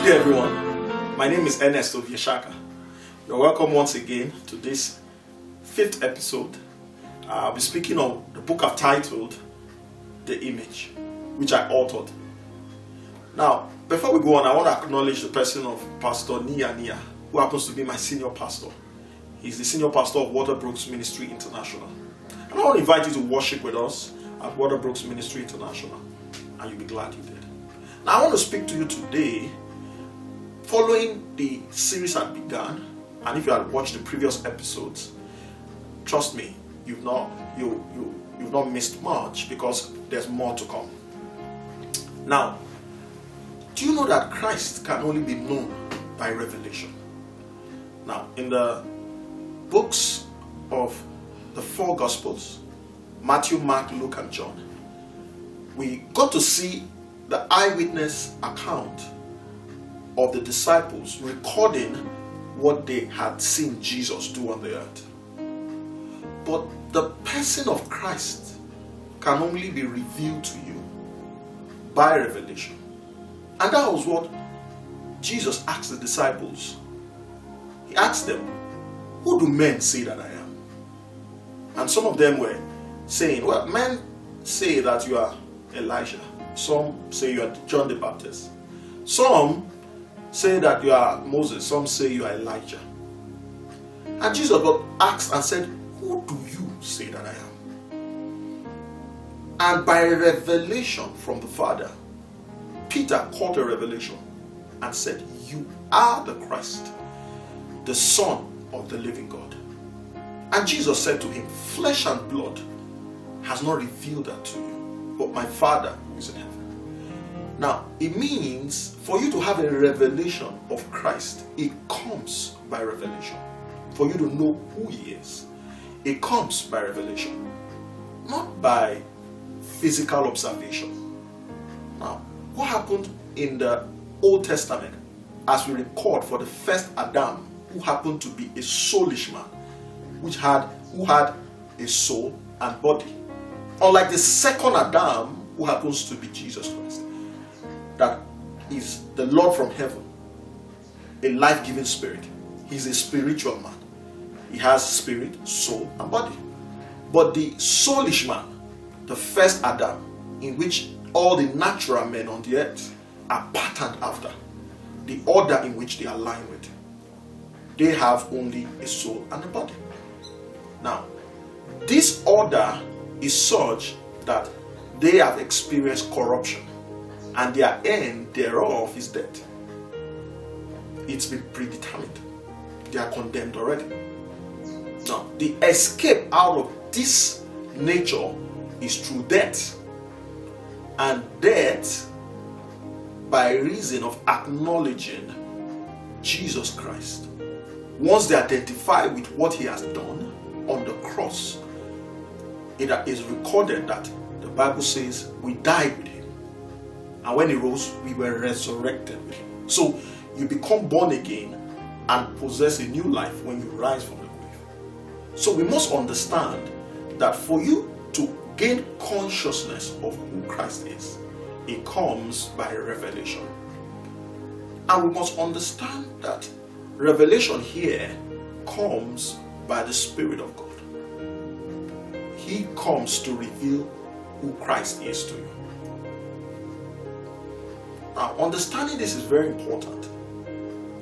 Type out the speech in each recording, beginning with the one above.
day, everyone. My name is Ernest Shaka. You're welcome once again to this 5th episode. I'll be speaking on the book I've titled The Image, which I authored. Now, before we go on, I want to acknowledge the person of Pastor Nia, who happens to be my senior pastor. He's the senior pastor of Waterbrooks Ministry International. And I want to invite you to worship with us at Waterbrooks Ministry International. And you'll be glad you did. Now, I want to speak to you today following the series I began. And if you had watched the previous episodes, trust me, you've not missed much, because there's more to come. Now, do you know that Christ can only be known by revelation? Now, in the books of the 4 Gospels, Matthew, Mark, Luke, and John, we got to see the eyewitness account of the disciples recording what they had seen Jesus do on the earth. But the person of Christ can only be revealed to you by revelation. And that was what Jesus asked the disciples. He asked them, "Who do men say that I am?" And some of them were saying, "Well, men say that you are Elijah. Some say you are John the Baptist. Some say that you are Moses. Some say you are Elijah." And Jesus asked and said, "Who do you say that I am?" And by revelation from the Father, Peter caught a revelation and said, "You are the Christ, the Son of the living God." And Jesus said to him, "Flesh and blood has not revealed that to you, but my Father who is in heaven." Now, it means for you to have a revelation of Christ, it comes by revelation. For you to know who He is, it comes by revelation, not by physical observation. Now, what happened in the Old Testament, as we record for the first Adam, who happened to be a soulish man, who had a soul and body, unlike the second Adam, who happens to be Jesus Christ, that is the Lord from heaven, a life-giving spirit. He's a spiritual man. He has spirit, soul, and body. But the soulish man, the first Adam, in which all the natural men on the earth are patterned after, the order in which they align with, they have only a soul and a body. Now, this order is such that they have experienced corruption, and their end thereof is death. It's been predetermined. They are condemned already. Now, the escape out of this nature is through death. And death by reason of acknowledging Jesus Christ. Once they identify with what He has done on the cross, it is recorded that the Bible says we died with Him. And when He rose, we were resurrected with Him. So you become born again and possess a new life when you rise from the grave. So we must understand that for you to gain consciousness of who Christ is, it comes by revelation. And we must understand that revelation here comes by the Spirit of God. He comes to reveal who Christ is to you. Now, understanding this is very important.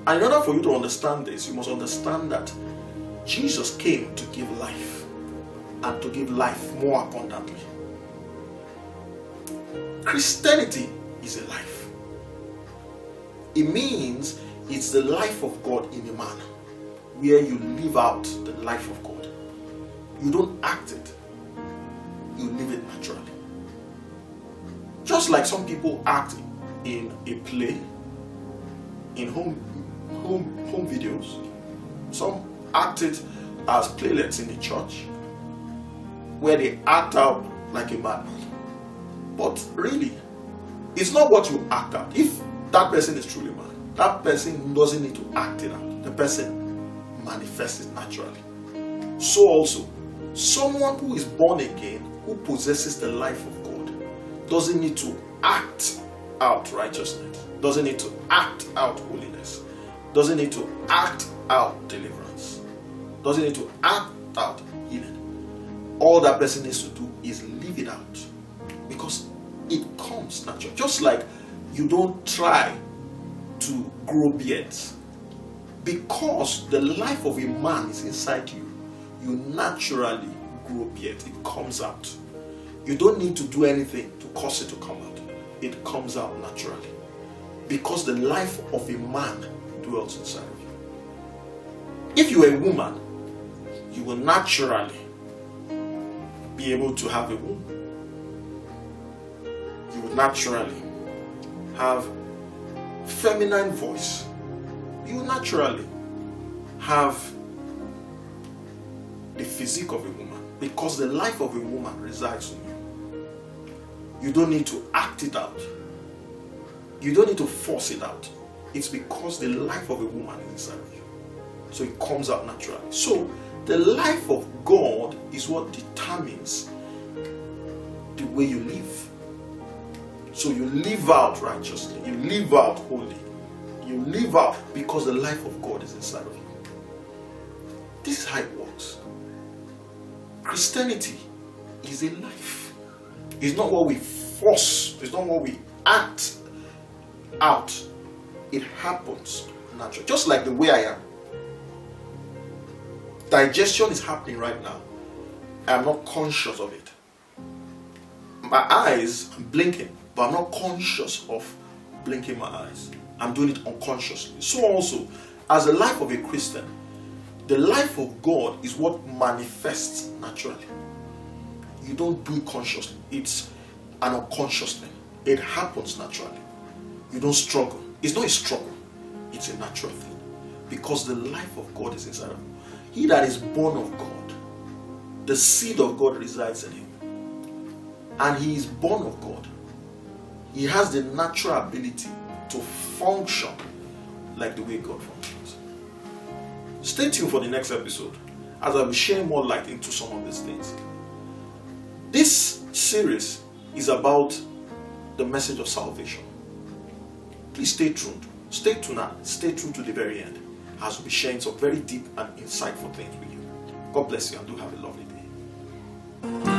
And in order for you to understand this, you must understand that Jesus came to give life, and to give life more abundantly. Christianity is a life. It means it's the life of God in a man, where you live out the life of God. You don't act it, you live it naturally. Just like some people act in a play, in home videos. Some act it as playlets in the church, where they act out like a madman. But really, it's not what you act out. If that person is truly mad, that person doesn't need to act it out. The person manifests it naturally. So also, someone who is born again, who possesses the life of God, doesn't need to act out righteousness, doesn't need to act out holiness, doesn't need to act out deliverance, doesn't need to act out healing. All that person needs to do is live it out, because it comes natural. Just like you don't try to grow beards, because the life of a man is inside you, you naturally grow beard. It comes out. You don't need to do anything to cause it to come out. It comes out naturally, because the life of a man dwells inside of you. If you are a woman, you will naturally be able to have a womb. You will naturally have feminine voice. You will naturally have the physique of a woman, because the life of a woman resides in you. You don't need to act it out. You don't need to force it out. It's because the life of a woman is inside of you. So it comes out naturally. So the life of God is what determines the way you live. So you live out righteously. You live out holy. You live out because the life of God is inside of you. This is how it works. Christianity is a life. It's not what we force. It's not what we act out. It happens naturally. Just like the way I am. Digestion is happening right now. I am not conscious of it. My eyes, I'm blinking, but I'm not conscious of blinking my eyes. I'm doing it unconsciously. So also, as the life of a Christian, the life of God is what manifests naturally. You don't do it consciously. It's an unconscious thing. It happens naturally. You don't struggle. It's not a struggle. It's a natural thing. Because the life of God is inside of you. He that is born of God, the seed of God resides in him. And he is born of God. He has the natural ability to function like the way God functions. Stay tuned for the next episode as I'll be sharing more light into some of these things. This series is about the message of salvation. Please stay tuned. Stay tuned and stay tuned to the very end as we'll be sharing some very deep and insightful things with you. God bless you and do have a lovely day.